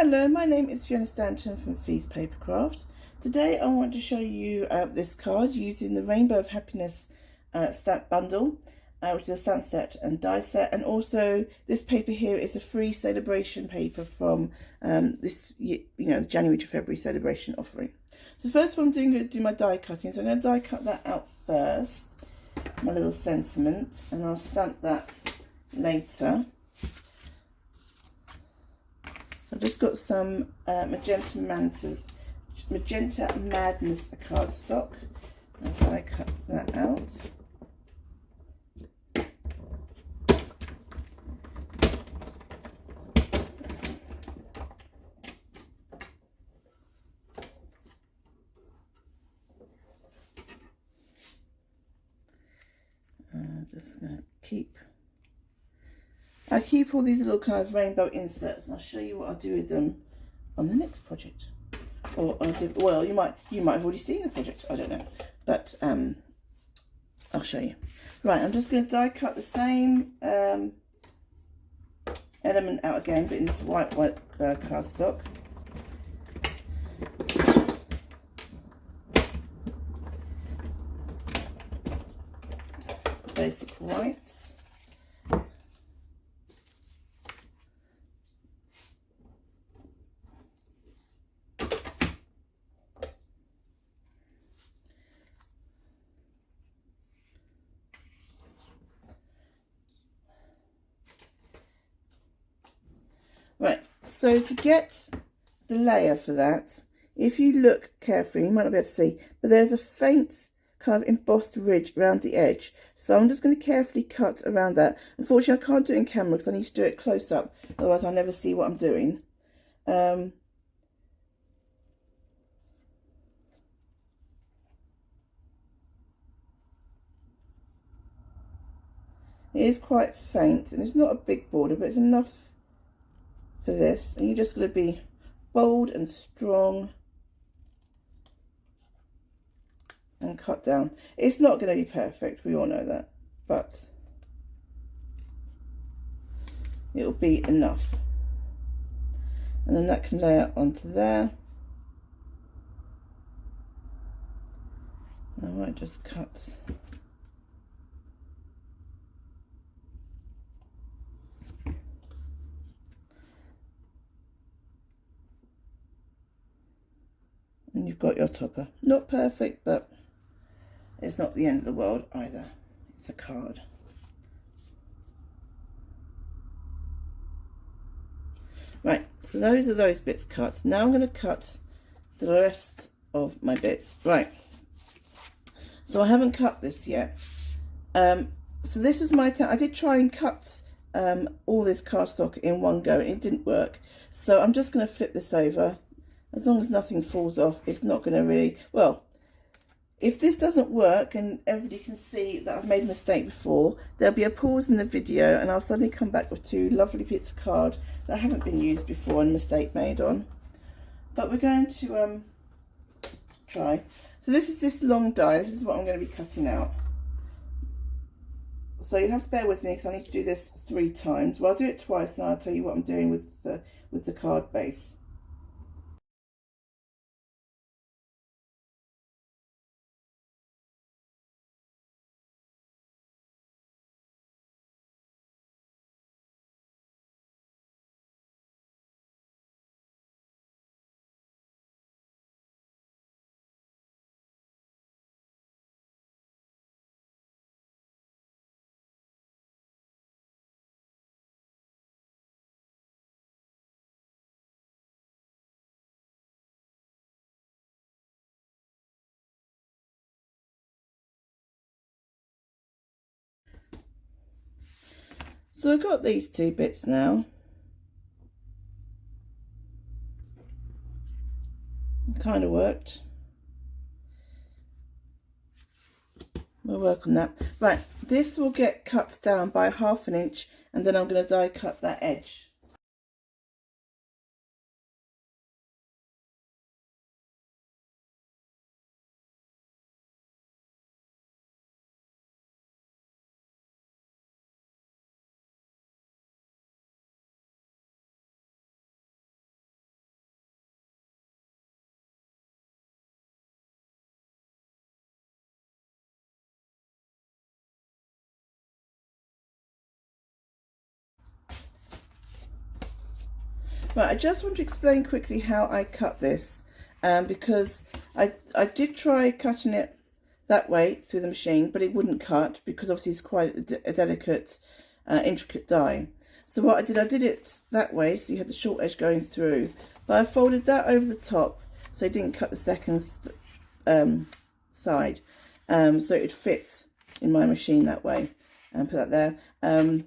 Hello, my name is Fiona Stanton from Fee's Papercraft. Today I want to show you this card using the Rainbow of Happiness stamp bundle, which is a stamp set and die set, and also this paper here is a free celebration paper from this January to February celebration offering. So first what I'm doing, I'm going to do my die cutting. So I'm going to die cut that out first, my little sentiment, and I'll stamp that later. I've just got some Magenta Madness cardstock. And I cut that out. I'm just going to I keep all these little kind of rainbow inserts, and I'll show you what I'll do with them on the next project. Or well, you might have already seen the project, I don't know, but I'll show you. Right, I'm just going to die cut the same element out again, but in this white cardstock. Basic whites. Right, so to get the layer for that, if you look carefully, you might not be able to see, but there's a faint kind of embossed ridge around the edge. So I'm just going to carefully cut around that. Unfortunately, I can't do it in camera because I need to do it close up, otherwise I'll never see what I'm doing. It is quite faint, and it's not a big border, but it's enough for this. And you're just going to be bold and strong and cut down. It's not going to be perfect, we all know that, but it'll be enough. And then that can layer onto there. I might just cut and you've got your topper. Not perfect, but it's not the end of the world either. It's a card. Right, so those are those bits cut. Now I'm going to cut the rest of my bits. Right, so I haven't cut this yet. So this is my I did try and cut all this cardstock in one go, and it didn't work. So I'm just going to flip this over. As long as nothing falls off, it's not going to really, well, if this doesn't work and everybody can see that I've made a mistake before, there'll be a pause in the video and I'll suddenly come back with two lovely bits of card that haven't been used before and a mistake made on. But we're going to try. So this is this long die. This is what I'm going to be cutting out. So you have to bear with me because I need to do this 3 times. Well, I'll do it twice and I'll tell you what I'm doing with the card base. So I've got these 2 bits now. It kind of worked. We'll work on that. Right, this will get cut down by 1/2 inch, and then I'm going to die cut that edge. Right, I just want to explain quickly how I cut this, because I did try cutting it that way through the machine, but it wouldn't cut because obviously it's quite a delicate, intricate die. So what I did it that way, so you had the short edge going through, but I folded that over the top so it didn't cut the second side, so it would fit in my machine that way, and put that there. And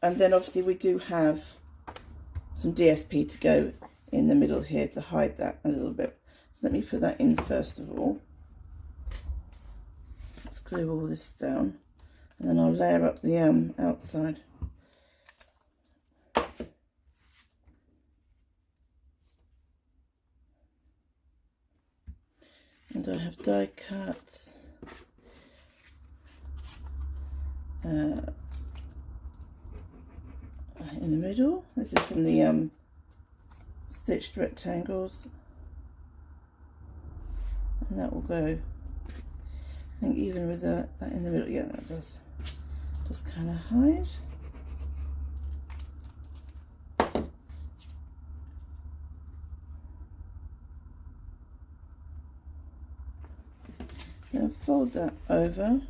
then obviously we do have some DSP to go in the middle here to hide that a little bit. So let me put that in first of all. Let's glue all this down, and then I'll layer up the outside. And I have die cut in the middle. This is from the stitched rectangles, and that will go, I think, even with that in the middle. Yeah, that does just kind of hide. Then fold that over.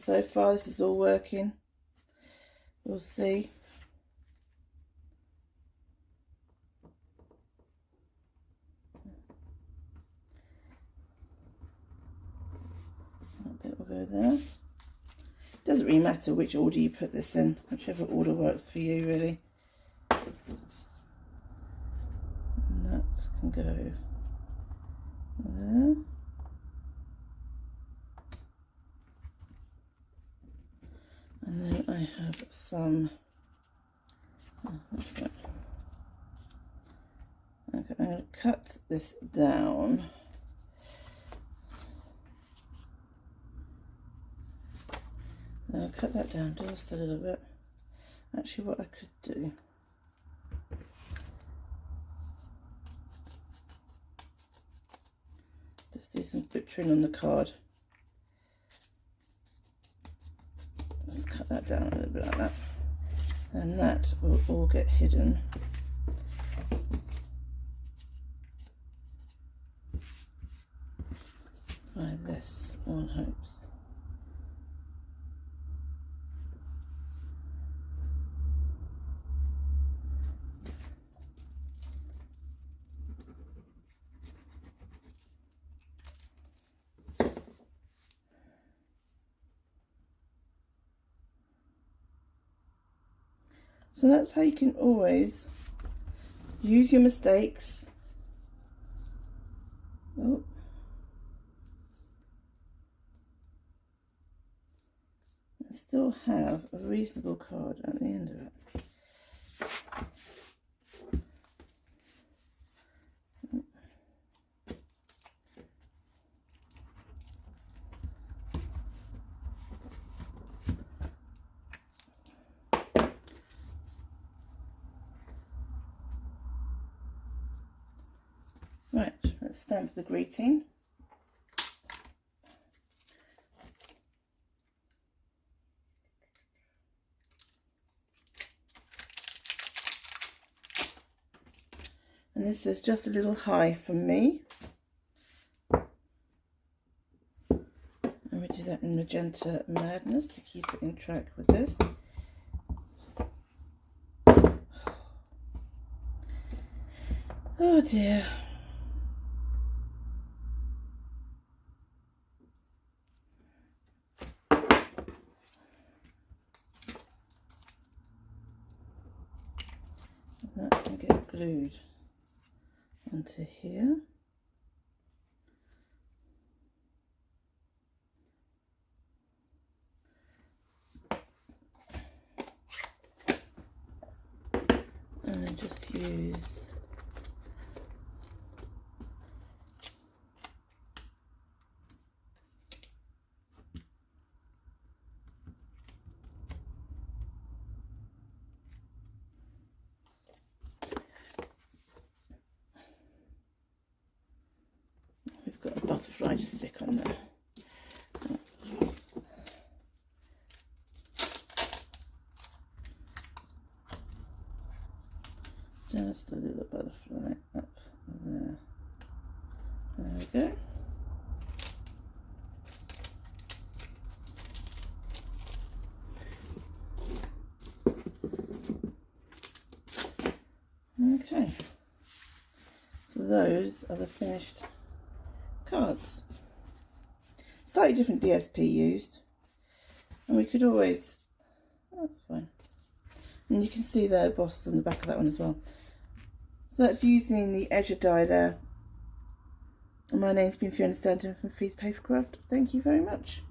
So far this is all working. We'll see. That bit will go there. Doesn't really matter which order you put this in, whichever order works for you really. And that can go there. And then I have some, okay, I'm going to cut this down. I'll cut that down just a little bit. Actually, what I could do, just do some butchering on the card. Just cut that down a little bit like that, and that will all get hidden by this, one hopes. So that's how you can always use your mistakes. Oh. And still have a reasonable card at the end of it. Right, let's stamp the greeting. And this is just a little high from me. And we do that in Magenta Madness to keep it in track with this. Oh dear. That can get glued onto here. And then just use got a butterfly to stick on there. go. Okay, so those are the finished cards. Slightly different DSP used, and we could always, oh, that's fine, and you can see the embossed on the back of that one as well. So that's using the edge of die there. And my name's been Fiona Stanton from Papercraft. Thank you very much.